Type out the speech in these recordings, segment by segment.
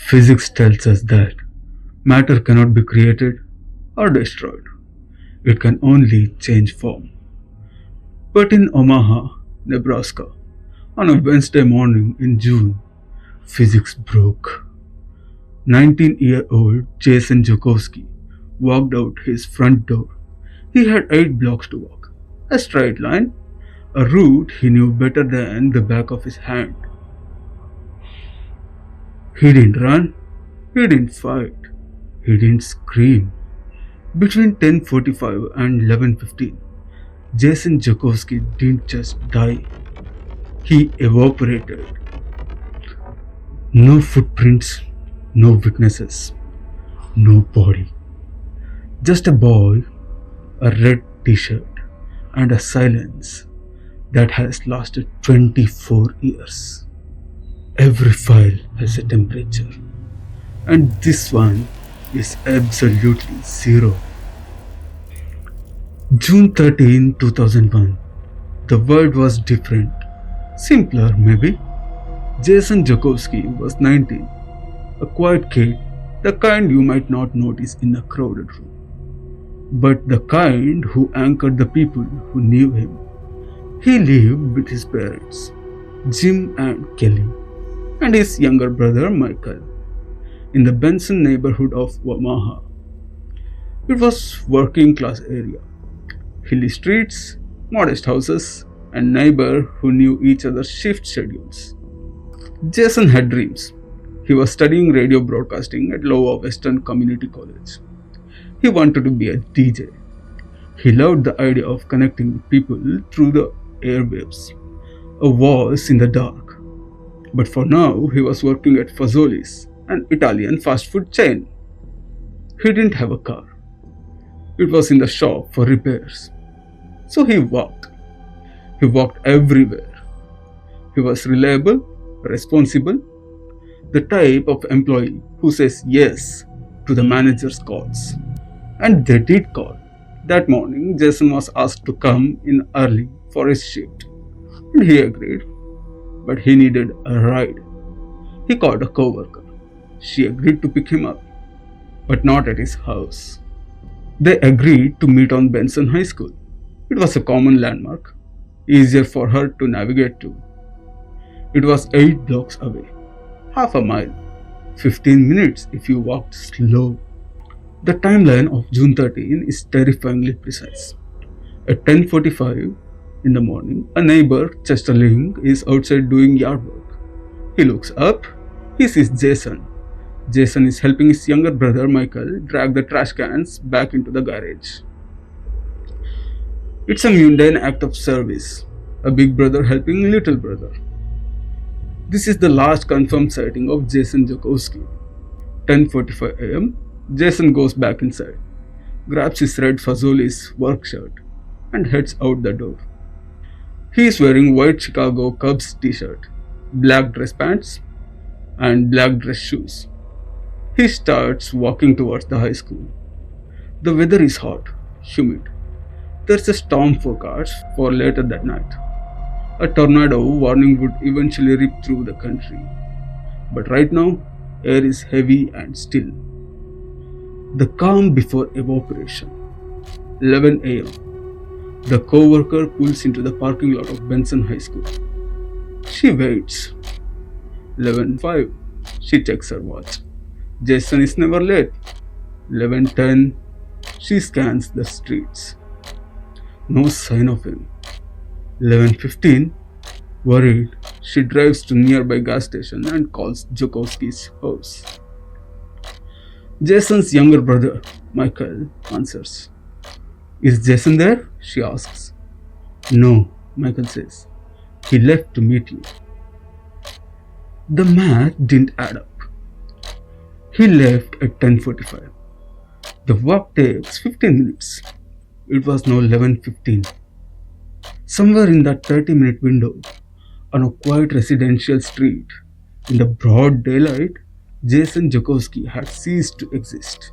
Physics tells us that matter cannot be created or destroyed. It can only change form. But in Omaha, Nebraska, on a Wednesday morning in June, physics broke. 19-year-old Jason Joukowsky walked out his front door. He had 8 blocks to walk. A straight line, a route he knew better than the back of his hand. He didn't run, he didn't fight, he didn't scream. Between 10:45 and 11:15, Jason Joukowsky didn't just die, he evaporated. No footprints, no witnesses, no body. Just a boy, a red t-shirt, and a silence that has lasted 24 years. Every file has a temperature, and this one is absolutely zero. June 13, 2001. The world was different. Simpler, maybe. Jason Joukowsky was 19, a quiet kid, the kind you might not notice in a crowded room, but the kind who anchored the people who knew him. He lived with his parents, Jim and Kelly, and his younger brother Michael, in the Benson neighborhood of Omaha. It was working class area, hilly streets, modest houses, and neighbors who knew each other's shift schedules. Jason had dreams. He was studying radio broadcasting at Iowa Western Community College. He wanted to be a DJ. He loved the idea of connecting with people through the airwaves, a voice in the dark. But for now, he was working at Fazoli's, an Italian fast food chain. He didn't have a car. It was in the shop for repairs. So he walked. He walked everywhere. He was reliable, responsible, the type of employee who says yes to the manager's calls. And they did call. That morning, Jason was asked to come in early for his shift. And he agreed. But he needed a ride. He called a coworker. She agreed to pick him up, but not at his house. They agreed to meet on Benson High School. It was a common landmark, easier for her to navigate to. It was 8 blocks away, half a mile, 15 minutes if you walked slow. The timeline of June 13 is terrifyingly precise. At 10:45 in the morning, a neighbor, Chester Ling, is outside doing yard work. He looks up, he sees Jason. Jason is helping his younger brother Michael drag the trash cans back into the garage. It's a mundane act of service, a big brother helping little brother. This is the last confirmed sighting of Jason Joukowsky. 10:45 a.m., Jason goes back inside, grabs his red Fazoli's work shirt, and heads out the door. He is wearing white Chicago Cubs t-shirt, black dress pants, and black dress shoes. He starts walking towards the high school. The weather is hot, humid. There's a storm forecast for later that night. A tornado warning would eventually rip through the country. But right now, air is heavy and still. The calm before evaporation. 11 a.m. The co-worker pulls into the parking lot of Benson High School. She waits. 11:05. She checks her watch. Jason is never late. 11:10. She scans the streets. No sign of him. 11:15. Worried, she drives to nearby gas station and calls Joukowsky's house. Jason's younger brother, Michael, answers. Is Jason there? She asks. No, Michael says. He left to meet you. The math didn't add up. He left at 10:45. The walk takes 15 minutes. It was now 11:15. Somewhere in that 30-minute window, on a quiet residential street, in the broad daylight, Jason Joukowsky had ceased to exist.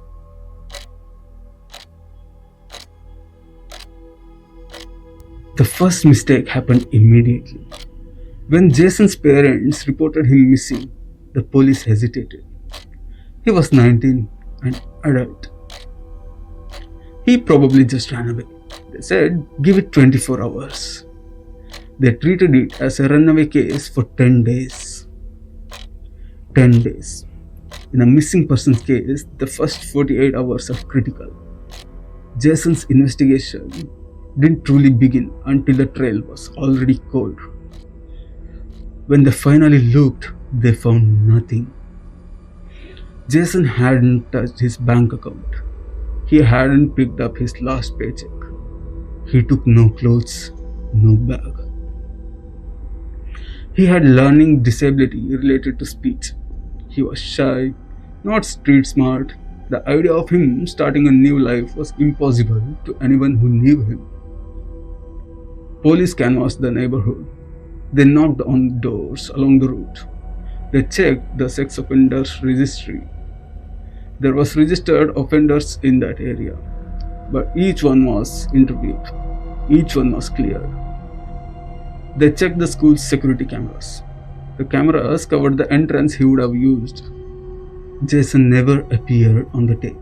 The first mistake happened immediately. When Jason's parents reported him missing, the police hesitated. He was 19 and adult. He probably just ran away. They said, give it 24 hours. They treated it as a runaway case for 10 days. 10 days. In a missing persons case, the first 48 hours are critical. Jason's investigation didn't truly begin until the trail was already cold. When they finally looked, they found nothing. Jason hadn't touched his bank account. He hadn't picked up his last paycheck. He took no clothes, no bag. He had learning disability related to speech. He was shy, not street smart. The idea of him starting a new life was impossible to anyone who knew him. Police canvassed the neighborhood. They knocked on doors along the route. They checked the sex offenders registry. There was registered offenders in that area, but each one was interviewed. Each one was cleared. They checked the school's security cameras. The cameras covered the entrance he would have used. Jason never appeared on the tape.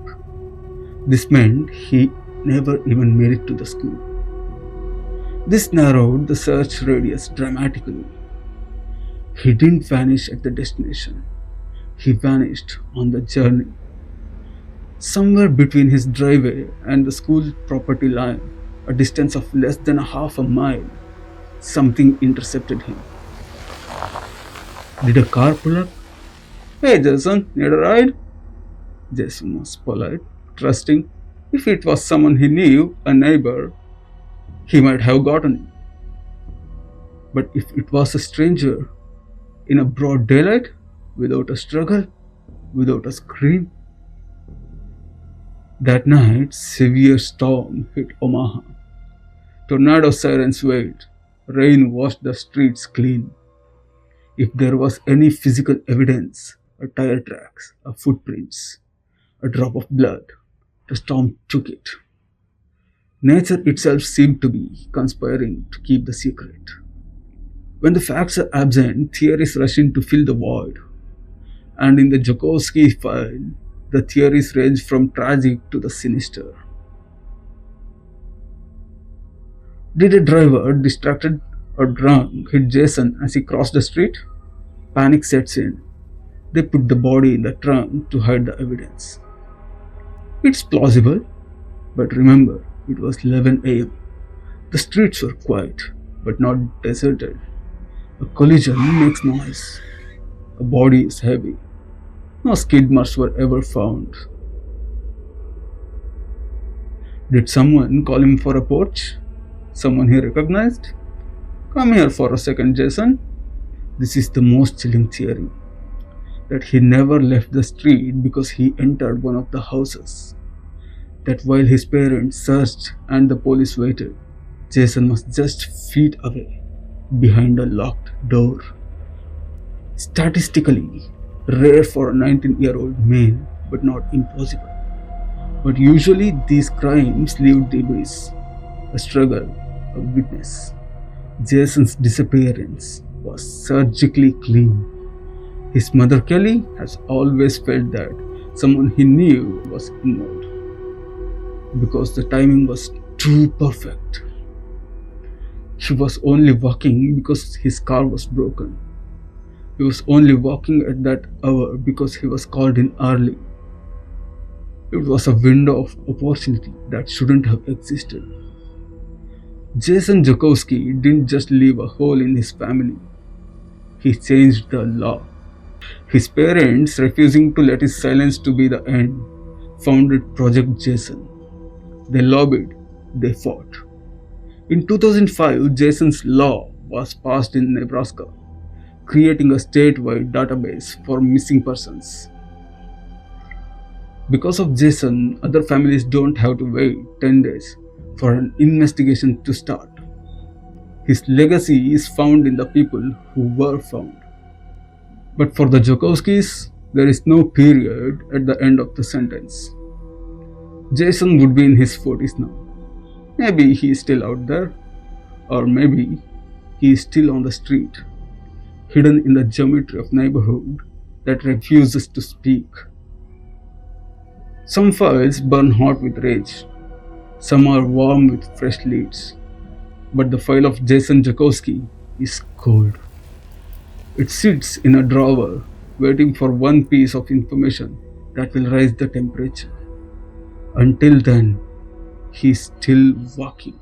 This meant he never even made it to the school. This narrowed the search radius dramatically. He didn't vanish at the destination. He vanished on the journey. Somewhere between his driveway and the school property line, a distance of less than a half a mile, something intercepted him. Did a car pull up? Hey Jason, need a ride? Jason was polite, trusting. If it was someone he knew, a neighbor, he might have gotten it. But if it was a stranger, in a broad daylight, without a struggle, without a scream. That night, severe storm hit Omaha. Tornado sirens wailed. Rain washed the streets clean. If there was any physical evidence, a tire tracks, a footprints, a drop of blood, the storm took it. Nature itself seemed to be conspiring to keep the secret. When the facts are absent, theories rush in to fill the void. And in the Joukowsky file, the theories range from tragic to the sinister. Did a driver, distracted or drunk, hit Jason as he crossed the street? Panic sets in. They put the body in the trunk to hide the evidence. It's plausible, but remember, it was 11 a.m. The streets were quiet, but not deserted. A collision makes noise. A body is heavy. No skid marks were ever found. Did someone call him for a porch? Someone he recognized? Come here for a second, Jason. This is the most chilling theory. That he never left the street because he entered one of the houses. That while his parents searched and the police waited, Jason was just feet away, behind a locked door. Statistically, rare for a 19-year-old male, but not impossible. But usually these crimes leave debris, a struggle, a witness. Jason's disappearance was surgically clean. His mother Kelly has always felt that someone he knew was involved because the timing was too perfect. He was only walking because his car was broken. He was only walking at that hour because he was called in early. It was a window of opportunity that shouldn't have existed. Jason Joukowsky didn't just leave a hole in his family. He changed the law. His parents, refusing to let his silence to be the end, founded Project Jason. They lobbied, they fought. In 2005, Jason's law was passed in Nebraska, creating a statewide database for missing persons. Because of Jason, other families don't have to wait 10 days for an investigation to start. His legacy is found in the people who were found. But for the Joukowskis, there is no period at the end of the sentence. Jason would be in his 40s now. Maybe he is still out there, or maybe he is still on the street, hidden in the geometry of neighborhood that refuses to speak. Some files burn hot with rage, some are warm with fresh leads. But the file of Jason Jakowski is cold. It sits in a drawer, waiting for one piece of information that will rise the temperature. Until then, he's still walking.